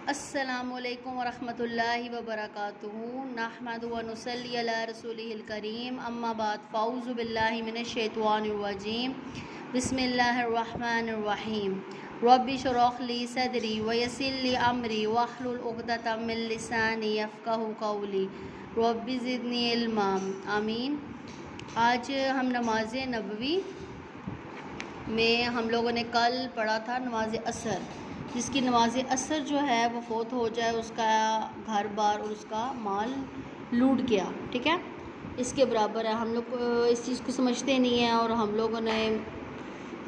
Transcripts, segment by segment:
السلام علیکم ورحمۃ اللہ وبرکاتہ نحمد و نصلی علی رسولہ الکریم اما بعد فاعوذ باللہ من الشیطان الرجیم بسم اللہ الرحمن الرحیم رب اشرح لی صدری ویسر لی امری واحلل عقدۃ من لسانی یفقہوا قولی رب زدنی علما آمین۔ آج ہم نماز نبوی میں ہم لوگوں نے کل پڑھا تھا نماز عصر، جس کی نماز عصر جو ہے وہ فوت ہو جائے، اس کا گھر بار اور اس کا مال لوٹ گیا، ٹھیک ہے، اس کے برابر ہے۔ ہم لوگ اس چیز کو سمجھتے نہیں ہیں، اور ہم لوگوں نے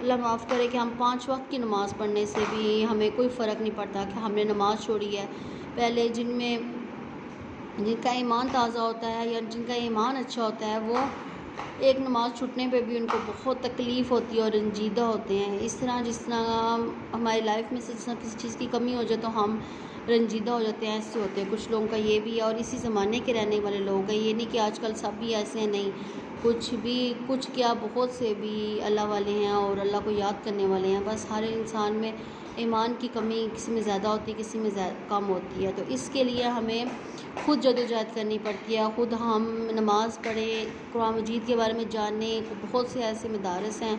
اللہ معاف کرے کہ ہم 5 وقت کی نماز پڑھنے سے بھی ہمیں کوئی فرق نہیں پڑتا کہ ہم نے نماز چھوڑی ہے۔ پہلے جن کا ایمان تازہ ہوتا ہے یا جن کا ایمان اچھا ہوتا ہے، وہ ایک نماز چھوٹنے پہ بھی ان کو بہت تکلیف ہوتی ہے اور رنجیدہ ہوتے ہیں۔ جس طرح ہماری لائف میں سے جس طرح کسی چیز کی کمی ہو جائے تو ہم رنجیدہ ہو جاتے ہیں، ایسے ہوتے ہیں کچھ لوگوں کا، یہ بھی ہے۔ اور اسی زمانے کے رہنے والے لوگ ہیں، یہ نہیں کہ آج کل سب بھی ایسے ہیں، نہیں، کچھ کیا بہت سے بھی اللہ والے ہیں اور اللہ کو یاد کرنے والے ہیں۔ بس ہر انسان میں ایمان کی کمی کسی میں زیادہ ہوتی ہے، کسی میں کم ہوتی ہے، تو اس کے لیے ہمیں خود جدوجہد کرنی پڑتی ہے، خود ہم نماز پڑھیں، قرآن مجید کے بارے میں جانیں۔ بہت سے ایسے مدارس ہیں،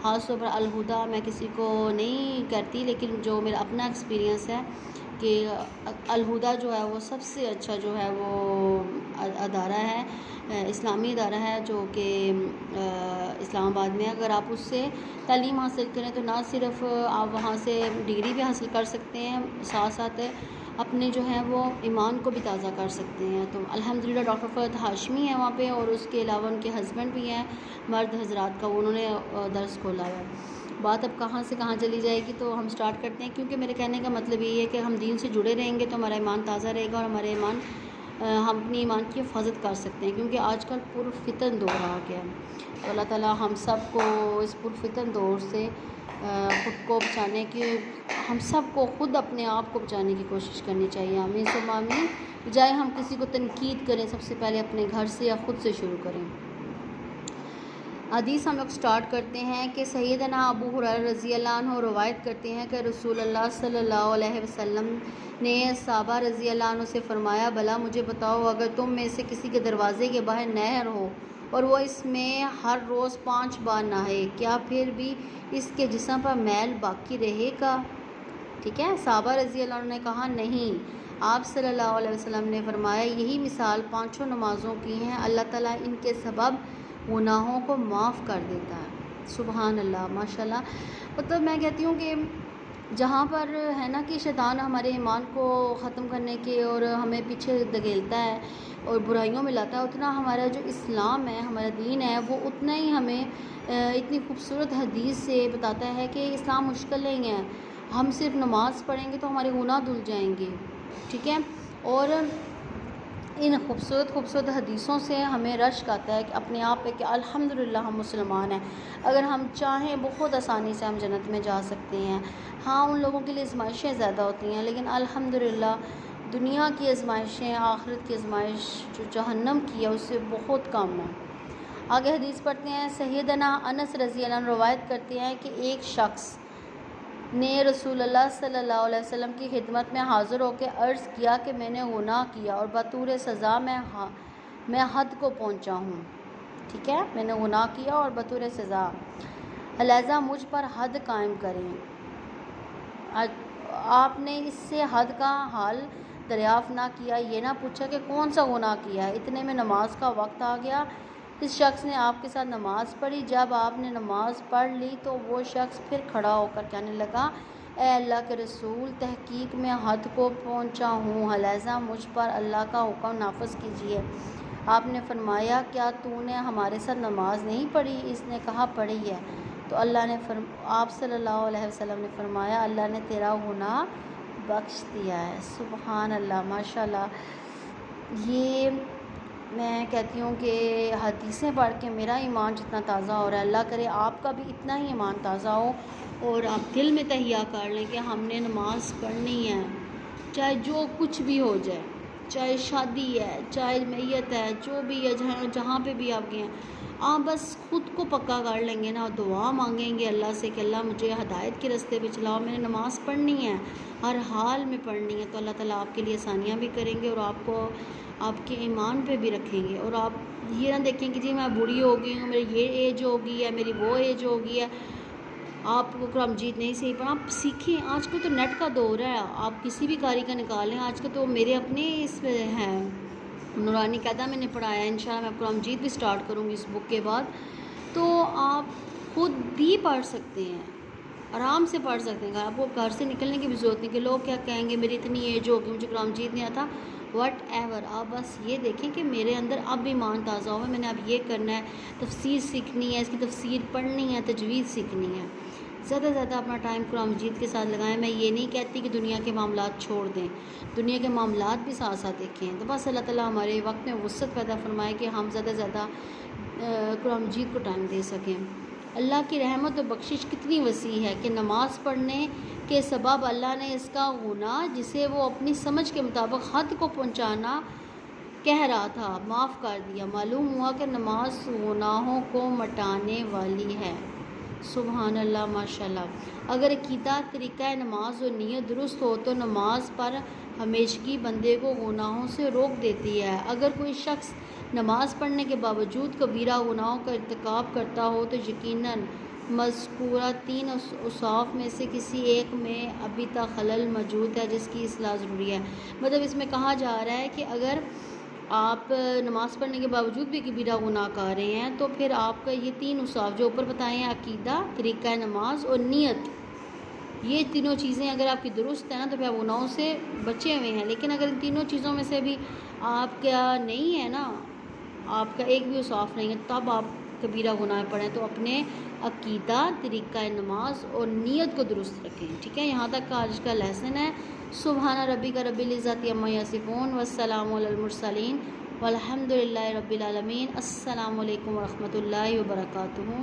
خاص طور پر الہدیٰ، میں کسی کو نہیں کہتی، لیکن جو میرا اپنا ایکسپیرینس ہے کہ الہدیٰ جو ہے وہ سب سے اچھا جو ہے وہ ادارہ ہے، اسلامی ادارہ ہے، جو کہ اسلام آباد میں۔ اگر آپ اس سے تعلیم حاصل کریں تو نہ صرف آپ وہاں سے ڈگری بھی حاصل کر سکتے ہیں، ساتھ ساتھ اپنے جو ہیں وہ ایمان کو بھی تازہ کر سکتے ہیں۔ تو الحمدللہ ڈاکٹر فرحت ہاشمی ہیں وہاں پہ، اور اس کے علاوہ ان کے ہسبینڈ بھی ہیں مرد حضرات کا، انہوں نے درس کھولا ہے۔ بات اب کہاں سے کہاں چلی جائے گی، تو ہم سٹارٹ کرتے ہیں، کیونکہ میرے کہنے کا مطلب یہ ہے کہ ہم دین سے جڑے رہیں گے تو ہمارا ایمان تازہ رہے گا، اور ہم اپنی ایمان کی حفاظت کر سکتے ہیں، کیونکہ آج کل پرفتن دور آ گیا ہے۔ تو اللہ تعالیٰ ہم سب کو اس پرفتن دور سے خود کو بچانے کی، ہم سب کو خود اپنے آپ کو بچانے کی کوشش کرنی چاہیے۔ آمین ثم آمین۔ بجائے ہم کسی کو تنقید کریں، سب سے پہلے اپنے گھر سے یا خود سے شروع کریں۔ حدیث ہم لوگ سٹارٹ کرتے ہیں کہ سیدنا ابو ہریرہ رضی اللہ عنہ روایت کرتے ہیں کہ رسول اللہ صلی اللہ علیہ وسلم نے صحابہ رضی اللہ عنہ سے فرمایا، بھلا مجھے بتاؤ، اگر تم میں سے کسی کے دروازے کے باہر نہر ہو اور وہ اس میں ہر روز 5 بار نہائے، کیا پھر بھی اس کے جسم پر میل باقی رہے گا؟ ٹھیک ہے، صحابہ رضی اللہ عنہ نے کہا نہیں۔ آپ صلی اللہ علیہ وسلم نے فرمایا، یہی مثال 5 نمازوں کی ہیں، اللہ تعالیٰ ان کے سبب گناہوں کو معاف کر دیتا ہے۔ سبحان اللہ، ماشاءاللہ۔ مطلب میں کہتی ہوں کہ جہاں پر ہے نا کہ شیطان ہمارے ایمان کو ختم کرنے کے اور ہمیں پیچھے دھکیلتا ہے اور برائیوں میں لاتا ہے، اتنا ہمارا جو اسلام ہے، ہمارا دین ہے، وہ اتنا ہی ہمیں اتنی خوبصورت حدیث سے بتاتا ہے کہ اسلام مشکل نہیں ہے، ہم صرف نماز پڑھیں گے تو ہمارے گناہ دھل جائیں گے، ٹھیک ہے۔ اور ان خوبصورت حدیثوں سے ہمیں رشک آتا ہے کہ اپنے آپ پہ کہ الحمدللہ ہم مسلمان ہیں، اگر ہم چاہیں بہت آسانی سے ہم جنت میں جا سکتے ہیں۔ ہاں، ان لوگوں کے لیے آزمائشیں زیادہ ہوتی ہیں، لیکن الحمدللہ دنیا کی آزمائشیں، آخرت کی آزمائش جو جہنم کی ہے اس سے بہت کم ہے۔ آگے حدیث پڑھتے ہیں۔ سیدنا انس رضی اللہ عنہ روایت کرتے ہیں کہ ایک شخص نے رسول اللہ صلی اللہ علیہ وسلم کی خدمت میں حاضر ہو کے عرض کیا کہ میں نے گناہ کیا اور بطور سزا میں حد کو پہنچا ہوں، ٹھیک ہے، میں نے گناہ کیا اور بطور سزا لہذا مجھ پر حد قائم کریں۔ آپ نے اس سے حد کا حال دریافت نہ کیا، یہ نہ پوچھا کہ کون سا گناہ کیا ہے، اتنے میں نماز کا وقت آ گیا۔ اس شخص نے آپ کے ساتھ نماز پڑھی، جب آپ نے نماز پڑھ لی تو وہ شخص پھر کھڑا ہو کر کہنے لگا، اے اللہ کے رسول، تحقیق میں حد کو پہنچا ہوں، لہذا مجھ پر اللہ کا حکم نافذ کیجیے۔ آپ نے فرمایا، کیا تو نے ہمارے ساتھ نماز نہیں پڑھی؟ اس نے کہا، پڑھی ہے۔ تو آپ صلی اللہ علیہ وسلم نے فرمایا، اللہ نے تیرا گناہ بخش دیا ہے۔ سبحان اللہ، ماشاءاللہ۔ یہ میں کہتی ہوں کہ حدیثیں پڑھ کے میرا ایمان جتنا تازہ ہو رہا ہے، اللہ کرے آپ کا بھی اتنا ہی ایمان تازہ ہو، اور آپ دل میں تہیہ کر لیں کہ ہم نے نماز پڑھنی ہے، چاہے جو کچھ بھی ہو جائے، چاہے شادی ہے، چاہے میت ہے، جو بھی ہے، جہاں پہ بھی آپ گئے ہیں، آپ بس خود کو پکا کر لیں گے نا، دعا مانگیں گے اللہ سے کہ اللہ مجھے ہدایت کے راستے پہ چلاؤ، میں نے نماز پڑھنی ہے، ہر حال میں پڑھنی ہے، تو اللہ تعالیٰ آپ کے لیے آسانیاں بھی کریں گے اور آپ کو آپ کے ایمان پہ بھی رکھیں گے. اور آپ یہ نہ دیکھیں کہ جی میں بوڑھی ہو گئی ہوں، میری یہ ایج ہو گئی ہے، میری وہ ایج ہو گئی ہے، آپ کو قرآن مجید نہیں صحیح پڑھا. آپ سیکھیں، آج کل تو نیٹ کا دور ہے، آپ کسی بھی قاری کا نکالیں. آج کل تو میرے اپنے اس میں ہیں نورانی قاعدہ میں نے پڑھایا ہے، انشاءاللہ میں قرآن مجید بھی سٹارٹ کروں گی اس بک کے بعد. تو آپ خود بھی پڑھ سکتے ہیں، آرام سے پڑھ سکتے ہیں. آپ کو گھر سے نکلنے کی بھی ضرورت نہیں کہ لوگ کیا کہیں گے، میری اتنی ایج ہوگی مجھے قرآن مجید نہیں آتا، وٹ ایور. آپ بس یہ دیکھیں کہ میرے اندر اب ایمان تازہ ہوا، میں نے اب یہ کرنا ہے، تفسیر سیکھنی ہے، اس کی تفسیر پڑھنی ہے، تجوید سیکھنی ہے. زیادہ سے زیادہ اپنا ٹائم قرآن مجید کے ساتھ لگائیں. میں یہ نہیں کہتی کہ دنیا کے معاملات چھوڑ دیں، دنیا کے معاملات بھی ساتھ ساتھ دیکھیں. تو بس اللہ تعالیٰ ہمارے وقت میں وسعت پیدا فرمائے کہ ہم زیادہ سے زیادہ قرآن مجید کو ٹائم دے سکیں. اللہ کی رحمت و بخشش کتنی وسیع ہے کہ نماز پڑھنے کے سبب اللہ نے اس کا گناہ جسے وہ اپنی سمجھ کے مطابق حد کو پہنچانا کہہ رہا تھا معاف کر دیا. معلوم ہوا کہ نماز گناہوں کو مٹانے والی ہے. سبحان اللہ، ماشاء اللہ. اگر عقیدہ، طریقہ نماز اور نیت درست ہو تو نماز پر ہمیشگی بندے کو گناہوں سے روک دیتی ہے. اگر کوئی شخص نماز پڑھنے کے باوجود کبیرہ گناہوں کا ارتکاب کرتا ہو تو یقیناً مذکورہ 3 اوصاف میں سے کسی ایک میں ابھی تک خلل موجود ہے جس کی اصلاح ضروری ہے. مطلب اس میں کہا جا رہا ہے کہ اگر آپ نماز پڑھنے کے باوجود بھی کبیرہ گناہ کر رہے ہیں تو پھر آپ کا یہ 3 اوصاف جو اوپر بتائے ہیں، عقیدہ، طریقہ نماز اور نیت، یہ تینوں چیزیں اگر آپ کی درست ہیں نا تو پھر آپ گناہوں سے بچے ہوئے ہیں. لیکن اگر ان تینوں چیزوں میں سے بھی آپ کا نہیں ہے نا، آپ کا ایک بھی اوصاف نہیں ہے، تب آپ کبیرہ گناہ پڑھیں. تو اپنے عقیدہ، طریقہ نماز اور نیت کو درست رکھیں. ٹھیک ہے، یہاں تک کا آج کا لیسن ہے. سبحان ربک رب العزت عما یصفون والسلام علی المرسلین والحمد للہ رب العالمین. السلام علیکم ورحمۃ اللہ وبرکاتہ.